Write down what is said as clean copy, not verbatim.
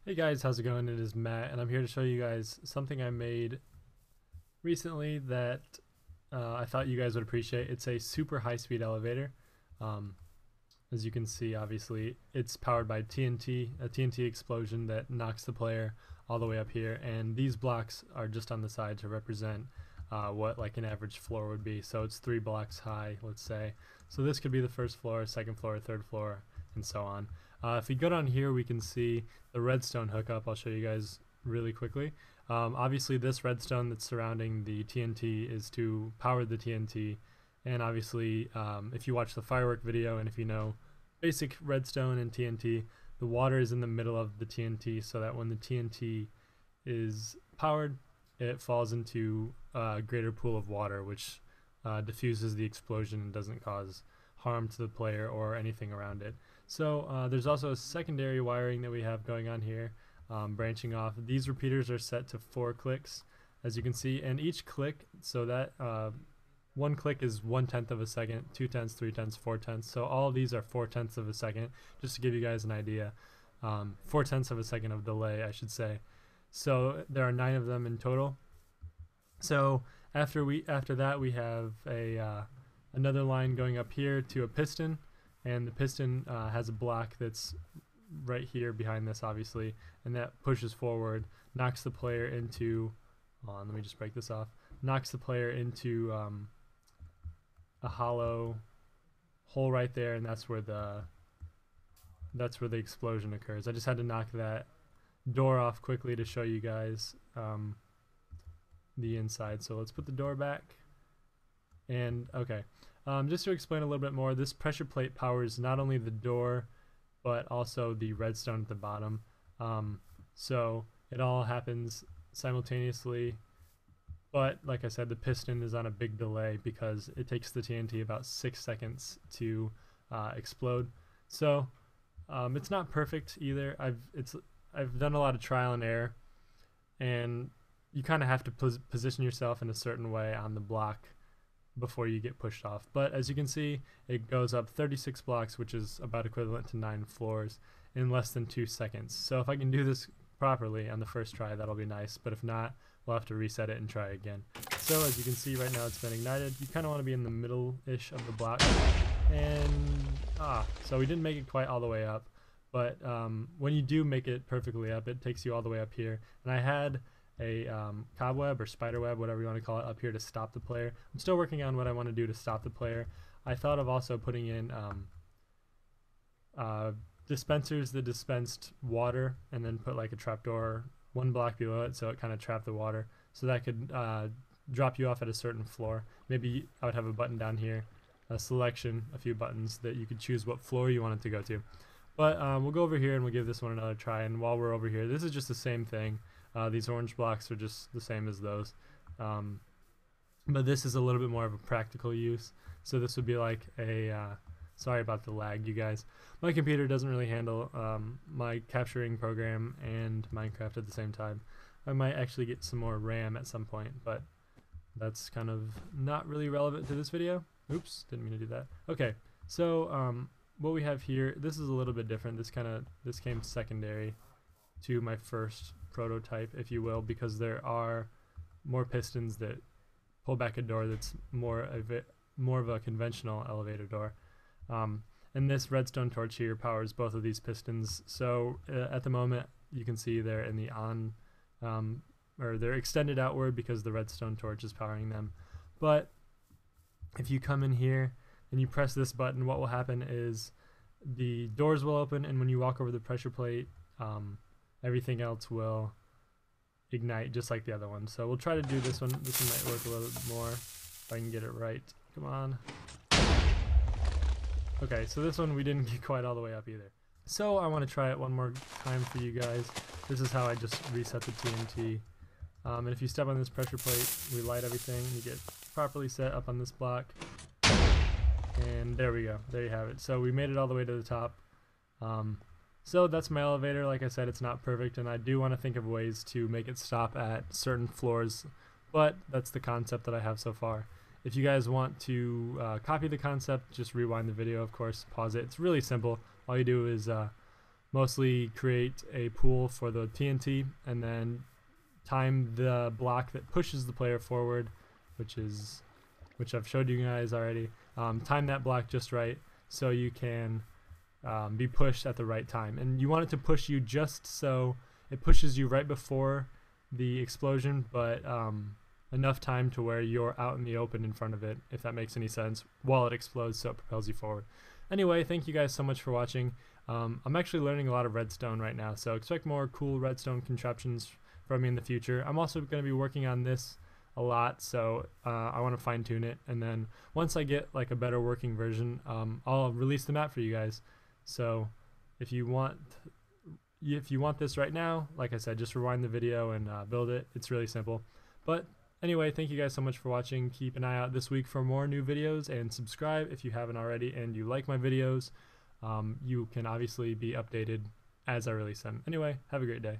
Hey guys, how's it going? It is Matt, and I'm here to show you guys something I made recently that I thought you guys would appreciate. It's a super high-speed elevator. Um, as you can see, obviously, it's powered by TNT, a TNT explosion that knocks the player all the way up here, and these blocks are just on the side to represent what like an average floor would be. So it's 3 blocks high, let's say. So this could be the first floor, second floor, third floor, and so on. If we go down here, we can see the redstone hookup. I'll show you guys really quickly. Obviously, this redstone that's surrounding the TNT is to power the TNT, and obviously, if you watch the firework video and if you know basic redstone and TNT, the water is in the middle of the TNT so that when the TNT is powered, it falls into a greater pool of water, which diffuses the explosion and doesn't cause harm to the player or anything around it. So there's also a secondary wiring that we have going on here, branching off. These repeaters are set to 4 clicks, as you can see, and each click, so that one click is 1/10 of a second, 2/10, 3/10, 4/10. So all of these are 4/10 of a second, just to give you guys an idea. 4/10 of a second of delay, I should say. So there are 9 of them in total. So after that we have a another line going up here to a piston, and the piston has a block that's right here behind this, obviously, and that pushes forward, knocks the player into. Hold on, let me just break this off. Knocks the player into a hollow hole right there, and that's where the explosion occurs. I just had to knock that door off quickly to show you guys the inside. So let's put the door back. And okay, just to explain a little bit more, this pressure plate powers not only the door but also the redstone at the bottom. So it all happens simultaneously, but like I said, the piston is on a big delay because it takes the TNT about 6 seconds to explode. So it's not perfect either. I've done a lot of trial and error, and you kind of have to position yourself in a certain way on the block before you get pushed off. But as you can see, it goes up 36 blocks, which is about equivalent to 9 floors, in less than 2 seconds. So if I can do this properly on the first try, that'll be nice, but if not, we'll have to reset it and try again. So as you can see right now, it's been ignited. You kind of want to be in the middle-ish of the block, and so we didn't make it quite all the way up, but when you do make it perfectly up, it takes you all the way up here, and I had a cobweb or spider web, whatever you want to call it, up here to stop the player. I'm still working on what I want to do to stop the player. I thought of also putting in dispensers that dispensed water, and then put like a trapdoor 1 block below it so it kind of trapped the water, so that could drop you off at a certain floor. Maybe I would have a button down here, a selection, a few buttons that you could choose what floor you want it to go to. But we'll go over here and we'll give this one another try, and while we're over here, this is just the same thing. These orange blocks are just the same as those, but this is a little bit more of a practical use. So this would be like a sorry about the lag, you guys. My computer doesn't really handle my capturing program and Minecraft at the same time. I might actually get some more RAM at some point, but that's kind of not really relevant to this video. Oops, didn't mean to do that. Okay, so what we have here, this is a little bit different. This came secondary to my first prototype, if you will, because there are more pistons that pull back a door that's more of a conventional elevator door. And this redstone torch here powers both of these pistons. So at the moment, you can see they're in the or they're extended outward because the redstone torch is powering them. But if you come in here and you press this button, what will happen is the doors will open, and when you walk over the pressure plate, everything else will ignite just like the other one. So we'll try to do this one. This one might work a little bit more if I can get it right. Come on. Okay, so this one we didn't get quite all the way up either. So I want to try it one more time for you guys. This is how I just reset the TNT. And if you step on this pressure plate, we light everything, you get properly set up on this block. And there we go. There you have it. So we made it all the way to the top. So that's my elevator. Like I said, it's not perfect, and I do want to think of ways to make it stop at certain floors, but that's the concept that I have so far. If you guys want to copy the concept, just rewind the video, of course, pause it. It's really simple. All you do is mostly create a pool for the TNT and then time the block that pushes the player forward, which I've showed you guys already. Time that block just right so you can be pushed at the right time. And you want it to push you just so it pushes you right before the explosion, but enough time to where you're out in the open in front of it, if that makes any sense, while it explodes so it propels you forward. Anyway, thank you guys so much for watching. I'm actually learning a lot of redstone right now, so expect more cool redstone contraptions from me in the future. I'm also going to be working on this a lot, so I want to fine tune it, and then once I get like a better working version, I'll release the map for you guys. So if you want this right now, like I said, just rewind the video and build it. It's really simple. But anyway, thank you guys so much for watching. Keep an eye out this week for more new videos, and subscribe if you haven't already and you like my videos. You can obviously be updated as I release them. Anyway, have a great day.